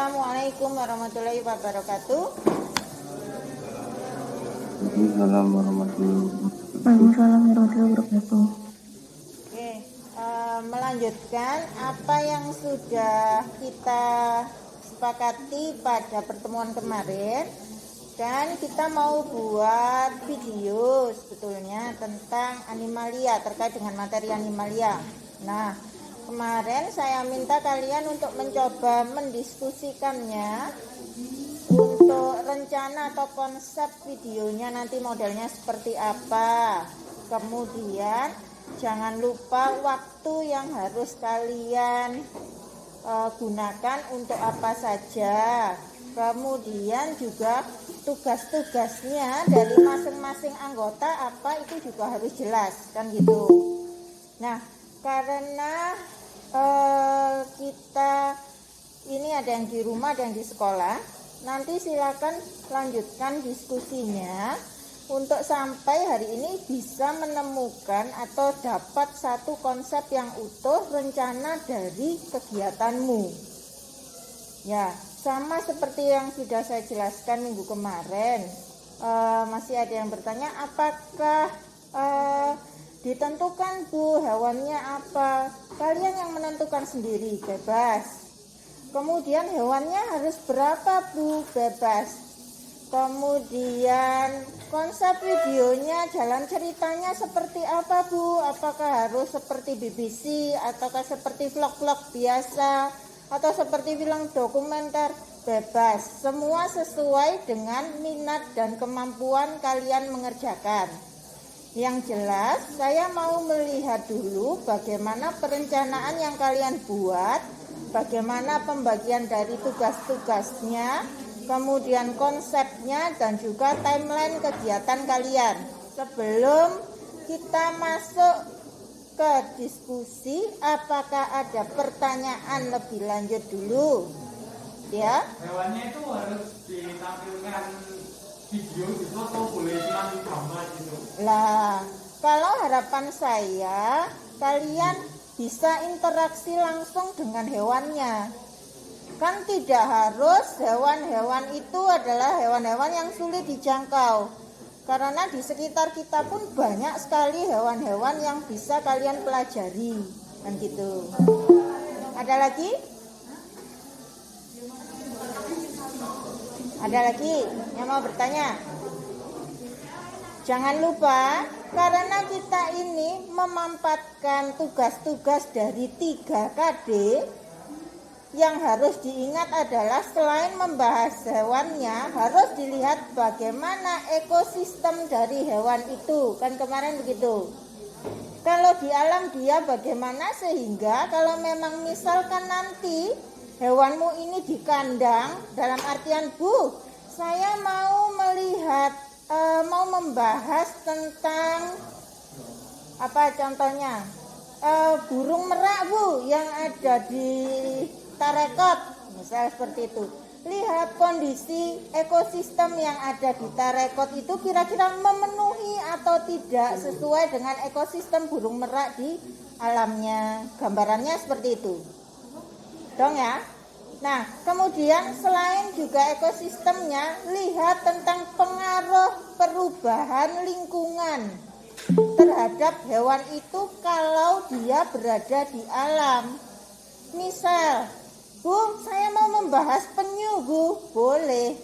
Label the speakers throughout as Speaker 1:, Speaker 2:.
Speaker 1: Assalamualaikum warahmatullahi wabarakatuh.
Speaker 2: Waalaikumsalam warahmatullahi wabarakatuh.
Speaker 3: Waalaikumsalam warahmatullahi wabarakatuh.
Speaker 1: Oke, melanjutkan apa yang sudah kita sepakati pada pertemuan kemarin, dan kita mau buat video sebetulnya tentang animalia, terkait dengan materi animalia. Nah, kemarin saya minta kalian untuk mencoba mendiskusikannya untuk rencana atau konsep videonya nanti modelnya seperti apa. Kemudian jangan lupa waktu yang harus kalian gunakan untuk apa saja. Kemudian juga tugas-tugasnya dari masing-masing anggota apa itu juga harus jelas, kan gitu. Nah, karena kita ini ada yang di rumah, ada yang di sekolah, nanti silakan lanjutkan diskusinya untuk sampai hari ini bisa menemukan atau dapat satu konsep yang utuh rencana dari kegiatanmu. Ya, sama seperti yang sudah saya jelaskan minggu kemarin. Masih ada yang bertanya, apakah ditentukan Bu hewannya apa? Kalian yang menentukan sendiri, bebas. Kemudian hewannya harus berapa Bu? Bebas. Kemudian konsep videonya, jalan ceritanya seperti apa Bu? Apakah harus seperti BBC ataukah seperti vlog-vlog biasa atau seperti film dokumenter? Bebas. Semua sesuai dengan minat dan kemampuan kalian mengerjakan. Yang jelas, saya mau melihat dulu bagaimana perencanaan yang kalian buat, bagaimana pembagian dari tugas-tugasnya, kemudian konsepnya, dan juga timeline kegiatan kalian. Sebelum kita masuk ke diskusi, apakah ada pertanyaan lebih lanjut dulu? Ya.
Speaker 4: Hewannya itu harus ditampilkan video gitu atau boleh ditampilkan gambar gitu?
Speaker 1: Lah, kalau harapan saya kalian bisa interaksi langsung dengan hewannya. Kan tidak harus hewan-hewan itu adalah hewan-hewan yang sulit dijangkau. Karena di sekitar kita pun banyak sekali hewan-hewan yang bisa kalian pelajari. Kan gitu. Ada lagi? Ada lagi yang mau bertanya? Jangan lupa, karena kita ini memampatkan tugas-tugas dari 3KD, yang harus diingat adalah selain membahas hewannya, harus dilihat bagaimana ekosistem dari hewan itu. Kan kemarin begitu. Kalau di alam dia bagaimana, sehingga kalau memang misalkan nanti hewanmu ini di kandang, dalam artian Bu, saya mau melihat, mau membahas tentang apa contohnya, burung merak Bu yang ada di Tarekot, misalnya seperti itu. Lihat kondisi ekosistem yang ada di Tarekot itu kira-kira memenuhi atau tidak sesuai dengan ekosistem burung merak di alamnya. Gambarannya seperti itu dong ya. Nah, kemudian selain juga ekosistemnya, lihat tentang pengaruh perubahan lingkungan terhadap hewan itu kalau dia berada di alam. Misal, Bu, saya mau membahas penyu Bu, boleh.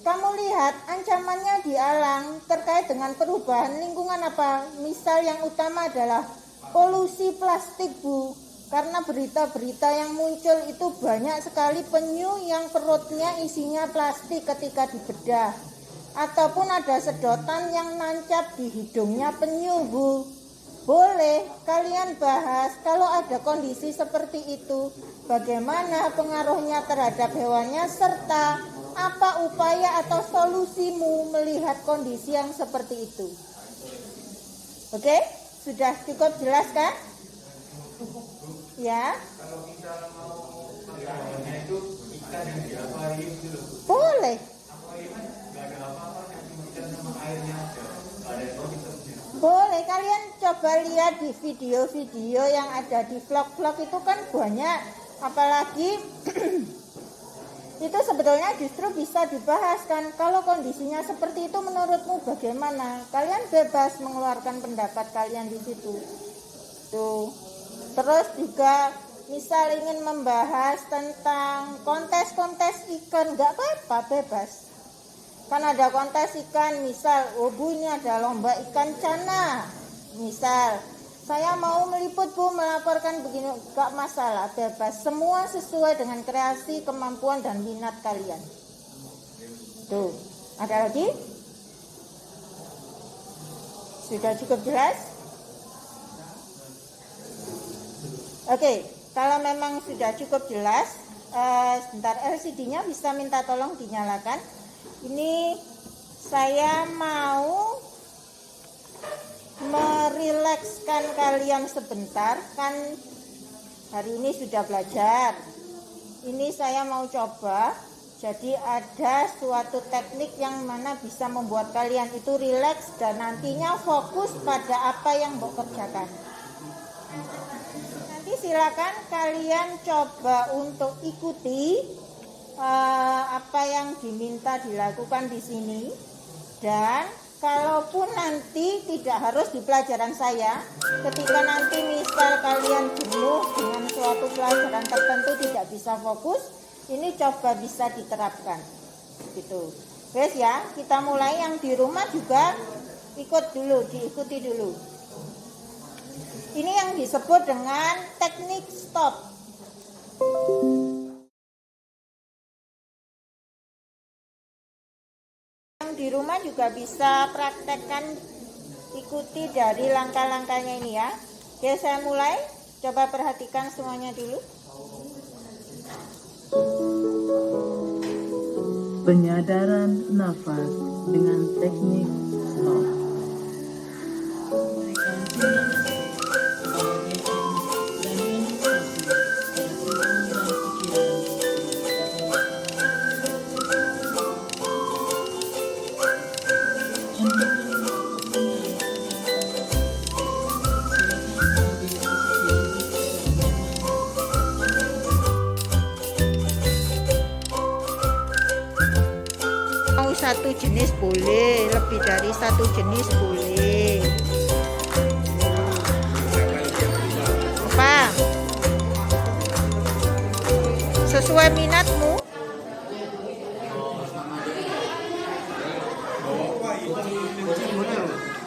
Speaker 1: Kamu lihat ancamannya di alam terkait dengan perubahan lingkungan apa? Misal yang utama adalah polusi plastik Bu. Karena berita-berita yang muncul itu banyak sekali penyu yang perutnya isinya plastik ketika dibedah. Ataupun ada sedotan yang nancap di hidungnya penyu Bu. Boleh kalian bahas kalau ada kondisi seperti itu, bagaimana pengaruhnya terhadap hewannya, serta apa upaya atau solusimu melihat kondisi yang seperti itu. Oke, sudah cukup jelas kan? Ya.
Speaker 4: Kalau kita mau hewannya itu ikan yang di akuarium gitu.
Speaker 1: Boleh.
Speaker 4: Akuarium kan nggak ada apa-apa, cuma ikan sama airnya aja. Nggak ada ekosistemnya.
Speaker 1: Boleh, kalian coba lihat di video-video yang ada di vlog-vlog itu kan banyak. Apalagi itu sebetulnya justru bisa dibahas kan. Kalau kondisinya seperti itu menurutmu bagaimana? Kalian bebas mengeluarkan pendapat kalian di situ. Tuh. Terus juga misal ingin membahas tentang kontes-kontes ikan, nggak apa-apa, bebas. Kan ada kontes ikan, misal, oh Bu ini ada lomba ikan cana. Misal, saya mau meliput Bu, melaporkan begini, gak masalah, bebas. Semua sesuai dengan kreasi, kemampuan, dan minat kalian. Tuh, ada lagi? Sudah cukup jelas? Oke, kalau memang sudah cukup jelas, sebentar LCD-nya bisa minta tolong dinyalakan. Ini saya mau merilekskan kalian sebentar, kan hari ini sudah belajar. Ini saya mau coba, jadi ada suatu teknik yang mana bisa membuat kalian itu rileks dan nantinya fokus pada apa yang mau kerjakan. Nanti silakan kalian coba untuk ikuti apa yang diminta dilakukan di sini, dan kalaupun nanti tidak harus di pelajaran saya, ketika nanti misal kalian jenuh dengan suatu pelajaran tertentu tidak bisa fokus, ini coba bisa diterapkan gitu. Guys ya, kita mulai. Yang di rumah juga ikut dulu, diikuti dulu. Ini yang disebut dengan teknik stop. Di rumah juga bisa praktekkan, ikuti dari langkah-langkahnya ini ya. Oke, saya mulai. Coba perhatikan semuanya dulu.
Speaker 5: Penyadaran nafas dengan teknik stop.
Speaker 1: Satu jenis boleh, lebih dari satu jenis boleh. Apa? Sesuai minatmu.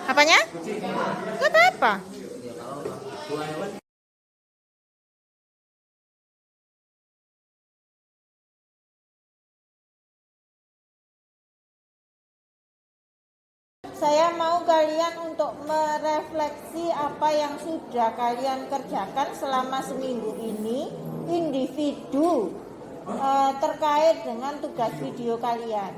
Speaker 1: Apanya? Gak apa-apa. Saya mau kalian untuk merefleksi apa yang sudah kalian kerjakan selama seminggu ini, individu terkait dengan tugas video kalian.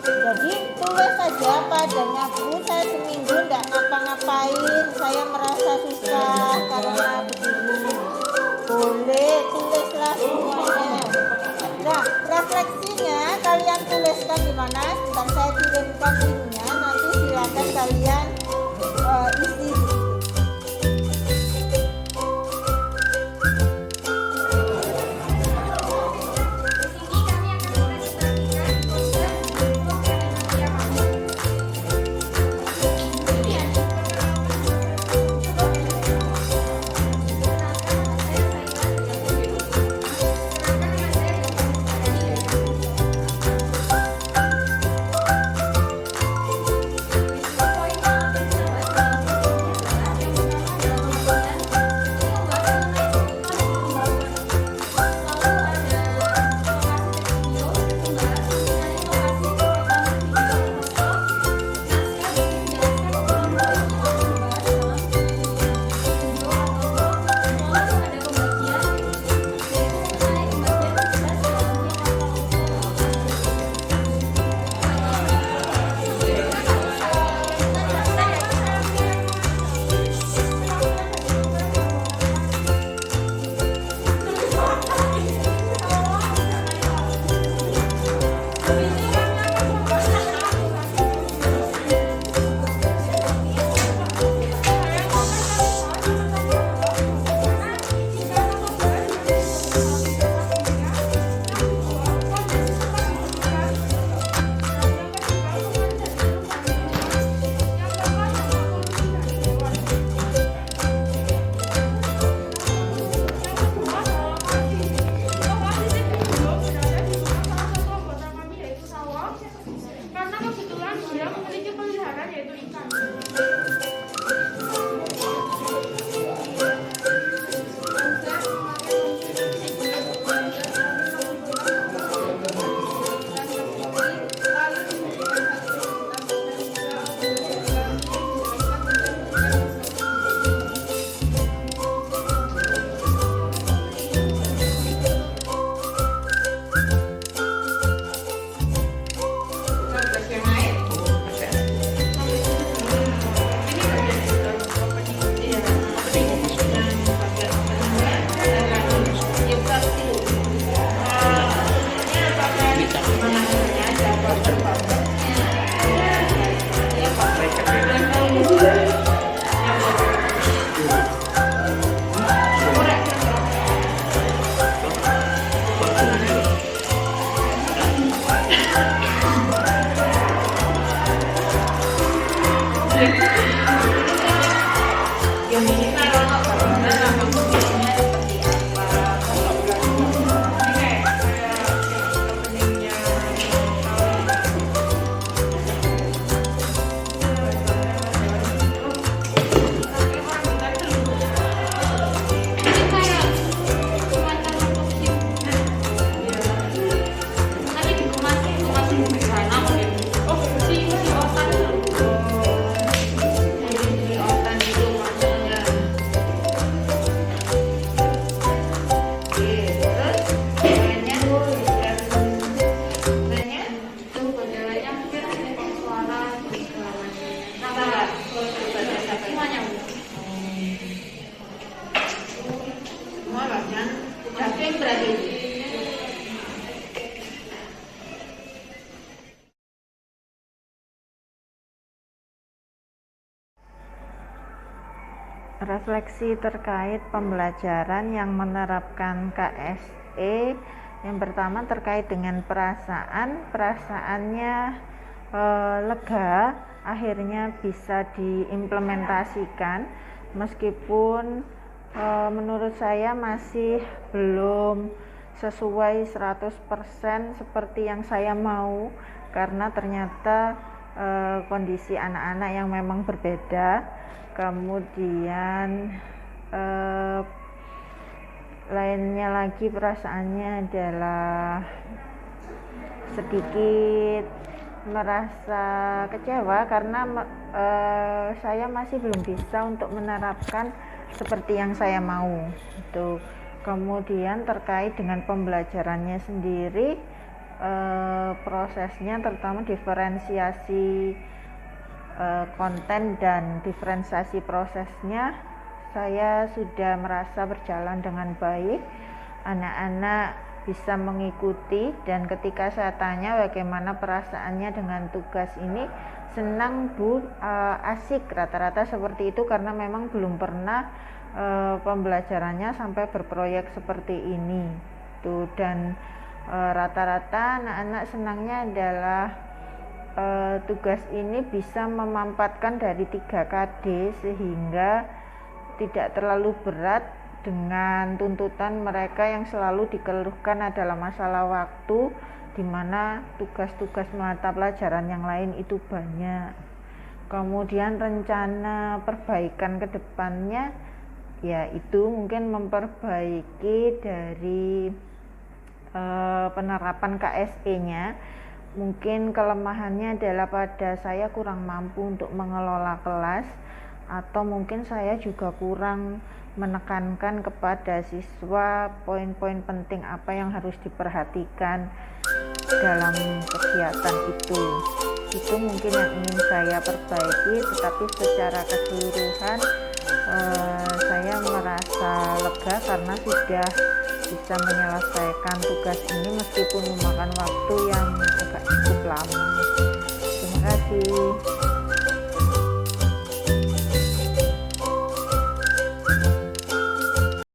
Speaker 1: Jadi tulis saja padanya, Bu, saya seminggu tidak ngapa-ngapain, saya merasa susah karena begini. Boleh, tulislah semuanya. Nah, refleksinya kalian tuliskan di mana? Sebentar saya kirimkan linknya, nanti silakan kalian isi. Refleksi terkait pembelajaran yang menerapkan KSE. Yang pertama terkait dengan perasaannya lega, akhirnya bisa diimplementasikan meskipun menurut saya masih belum sesuai 100% seperti yang saya mau, karena ternyata kondisi anak-anak yang memang berbeda. Kemudian lainnya lagi perasaannya adalah sedikit merasa kecewa karena saya masih belum bisa untuk menerapkan seperti yang saya mau itu. Kemudian terkait dengan pembelajarannya sendiri, prosesnya terutama diferensiasi konten dan diferensiasi prosesnya saya sudah merasa berjalan dengan baik. Anak-anak bisa mengikuti, dan ketika saya tanya bagaimana perasaannya dengan tugas ini, senang Bu, asik, rata-rata seperti itu, karena memang belum pernah pembelajarannya sampai berproyek seperti ini tuh. Dan rata-rata anak-anak senangnya adalah tugas ini bisa memampatkan dari 3KD sehingga tidak terlalu berat dengan tuntutan mereka yang selalu dikeluhkan adalah masalah waktu, di mana tugas-tugas mata pelajaran yang lain itu banyak. Kemudian rencana perbaikan ke depannya yaitu mungkin memperbaiki dari penerapan KSE-nya. Mungkin kelemahannya adalah pada saya kurang mampu untuk mengelola kelas, atau mungkin saya juga kurang menekankan kepada siswa poin-poin penting apa yang harus diperhatikan dalam kegiatan itu. Itu mungkin yang ingin saya perbaiki, tetapi secara keseluruhan saya merasa lega karena sudah bisa menyelesaikan tugas ini meskipun memakan waktu yang agak cukup lama.